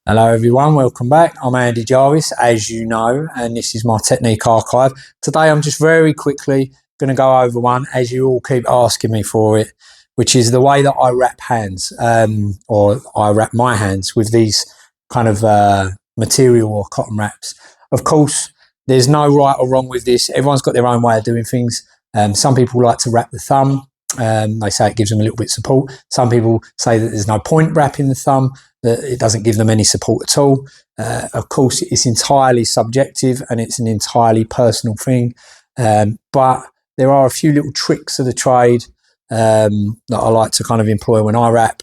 Hello everyone, welcome back. I'm Andy Jarvis, as you know, and this is my technique archive. Today I'm just very quickly going to go over one, as you all keep asking me for it, which is the way that I wrap hands, or I wrap my hands with these kind of material or cotton wraps. Of course, there's no right or wrong with this. Everyone's got their own way of doing things. Some people like to wrap the thumb. They say it gives them a little bit of support. Some people say that there's no point wrapping the thumb, that it doesn't give them any support at all. Of course, it's entirely subjective and it's an entirely personal thing. But there are a few little tricks of the trade that I like to kind of employ when I wrap.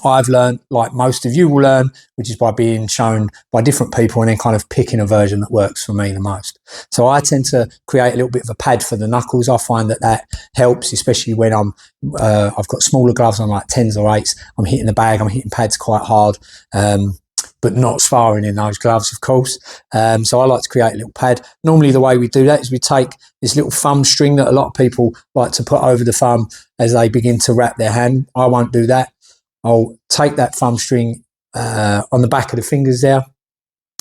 I've learned, like most of you will learn, which is by being shown by different people and then kind of picking a version that works for me the most. So I tend to create a little bit of a pad for the knuckles. I find that helps, especially when I've got smaller gloves on, like 10s or 8s. I'm hitting the bag, I'm hitting pads quite hard, but not sparring in those gloves, of course. So I like to create a little pad. Normally the way we do that is we take this little thumb string that a lot of people like to put over the thumb as they begin to wrap their hand. I won't do that. I'll take that thumb string on the back of the fingers there,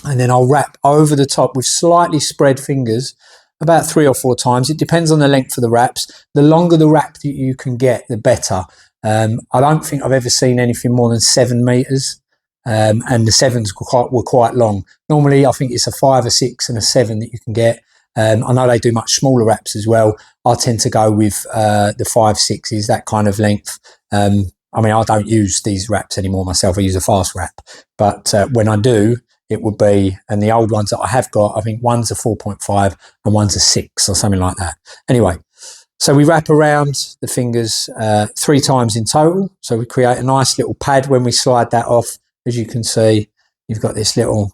and then I'll wrap over the top with slightly spread fingers about 3 or 4 times. It depends on the length of the wraps. The longer the wrap that you can get, the better. I don't think I've ever seen anything more than 7 meters, and the 7s were quite long. Normally, I think it's a 5, a 6 and a 7 that you can get. I know they do much smaller wraps as well. I tend to go with the 5, 6s, that kind of length. I mean, I don't use these wraps anymore myself. I use a fast wrap. But when I do, it would be, and the old ones that I have got, I think one's a 4.5 and one's a 6 or something like that. Anyway, so we wrap around the fingers 3 times in total. So we create a nice little pad when we slide that off. As you can see, you've got this little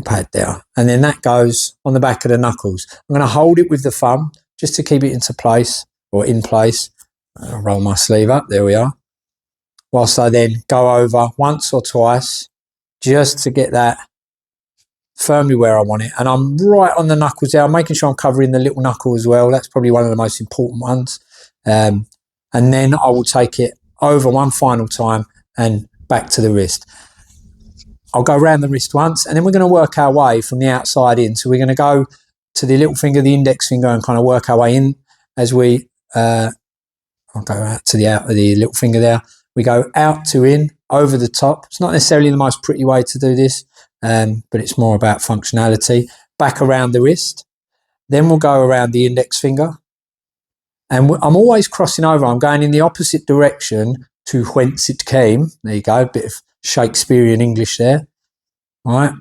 pad there. And then that goes on the back of the knuckles. I'm going to hold it with the thumb just to keep it into place, or in place. I'll roll my sleeve up, there we are. Whilst I then go over once or twice just to get that firmly where I want it. And I'm right on the knuckles there. I'm making sure I'm covering the little knuckle as well. That's probably one of the most important ones. And then I will take it over one final time and back to the wrist. I'll go around the wrist once, and then we're going to work our way from the outside in. So we're going to go to the little finger, the index finger, and kind of work our way in as we... I'll go out to the little finger there. We go out to in, over the top. It's not necessarily the most pretty way to do this, but it's more about functionality. Back around the wrist. Then we'll go around the index finger. And I'm always crossing over. I'm going in the opposite direction to whence it came. There you go, a bit of Shakespearean English there. All right,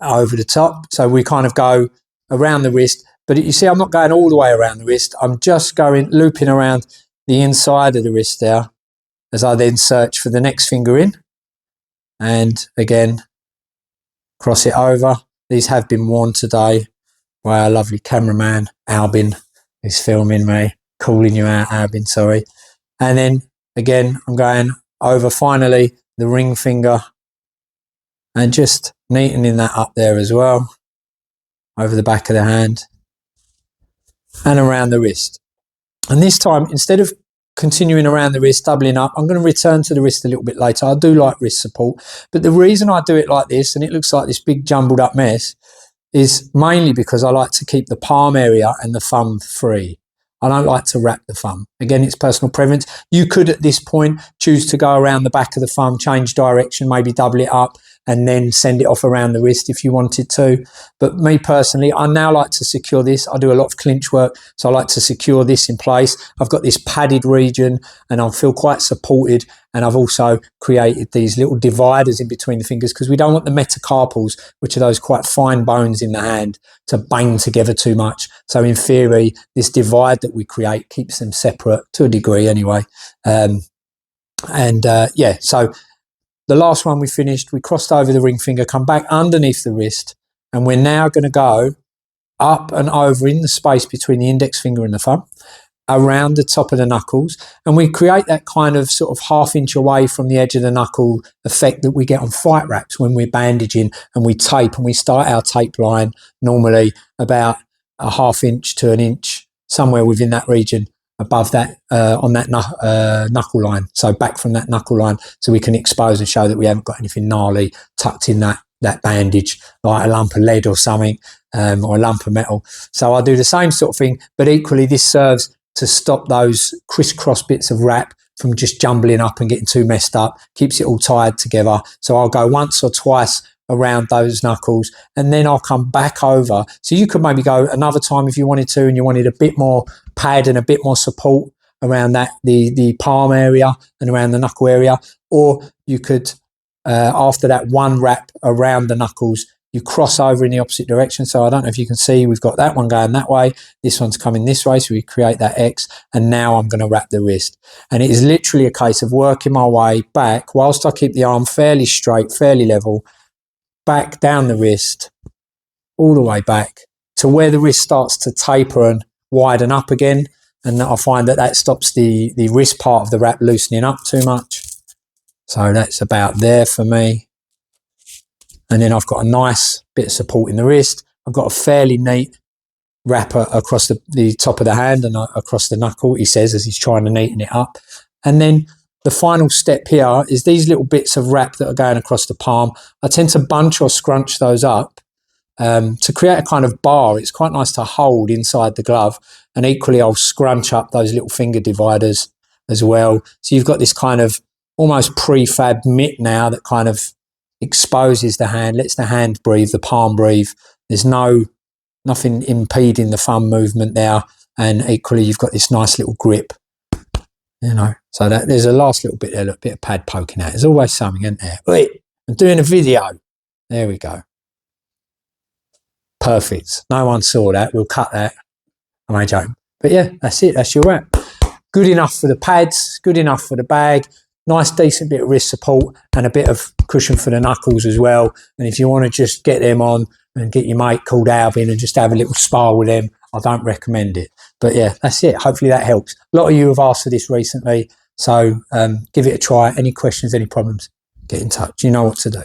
over the top. So we kind of go around the wrist. But you see, I'm not going all the way around the wrist. I'm just looping around the inside of the wrist there as I then search for the next finger in. And again, cross it over. These have been worn today by our lovely cameraman, Albin, who's filming me, calling you out, Albin, sorry. And then again, I'm going over finally the ring finger and just neatening that up there as well, over the back of the hand. And around the wrist. And this time, instead of continuing around the wrist, doubling up, I'm going to return to the wrist a little bit later. I do like wrist support, but the reason I do it like this, and it looks like this big jumbled up mess, is mainly because I like to keep the palm area and the thumb free. I don't like to wrap the thumb. Again, it's personal preference. You could at this point choose to go around the back of the thumb, change direction, maybe double it up, and then send it off around the wrist if you wanted to. But me personally, I now like to secure this. I do a lot of clinch work, so I like to secure this in place. I've got this padded region and I feel quite supported. And I've also created these little dividers in between the fingers because we don't want the metacarpals, which are those quite fine bones in the hand, to bang together too much. So in theory, this divide that we create keeps them separate to a degree anyway. Yeah, so the last one we finished, we crossed over the ring finger, come back underneath the wrist, and we're now going to go up and over in the space between the index finger and the thumb, around the top of the knuckles, and we create that kind of sort of 1/2 inch away from the edge of the knuckle effect that we get on fight wraps when we're bandaging and we tape, and we start our tape line normally about a 1/2 inch to an inch, somewhere within that region, above that, on that knuckle line. So back from that knuckle line, so we can expose and show that we haven't got anything gnarly tucked in that bandage, like a lump of lead or something, or a lump of metal. So I'll do the same sort of thing, but equally this serves to stop those crisscross bits of wrap from just jumbling up and getting too messed up, keeps it all tied together. So I'll go once or twice around those knuckles, and then I'll come back over. So you could maybe go another time if you wanted to, and you wanted a bit more pad and a bit more support around that, the palm area and around the knuckle area. Or you could, after that one wrap around the knuckles, you cross over in the opposite direction. So I don't know if you can see, we've got that one going that way, this one's coming this way, so we create that X, and now I'm going to wrap the wrist. And it is literally a case of working my way back, whilst I keep the arm fairly straight, fairly level, back down the wrist, all the way back to where the wrist starts to taper and widen up again. And I find that that stops the wrist part of the wrap loosening up too much. So that's about there for me. And then I've got a nice bit of support in the wrist. I've got a fairly neat wrapper across the top of the hand and across the knuckle, he says, as he's trying to neaten it up. And then the final step here is these little bits of wrap that are going across the palm. I tend to bunch or scrunch those up to create a kind of bar. It's quite nice to hold inside the glove. And equally, I'll scrunch up those little finger dividers as well. So you've got this kind of almost prefab mitt now that kind of exposes the hand, lets the hand breathe, the palm breathe. There's nothing impeding the thumb movement there. And equally, you've got this nice little grip, you know. So that there's a last little bit there, a bit of pad poking out. There's always something, isn't there? Wait, I'm doing a video. There we go. Perfect. No one saw that. We'll cut that. I'm only joking. But yeah, that's it. That's your wrap. Good enough for the pads, good enough for the bag. Nice, decent bit of wrist support and a bit of cushion for the knuckles as well. And if you want to just get them on and get your mate called Alvin and just have a little spar with them, I don't recommend it. But yeah, that's it. Hopefully that helps. A lot of you have asked for this recently. So give it a try. Any questions, any problems, get in touch. You know what to do.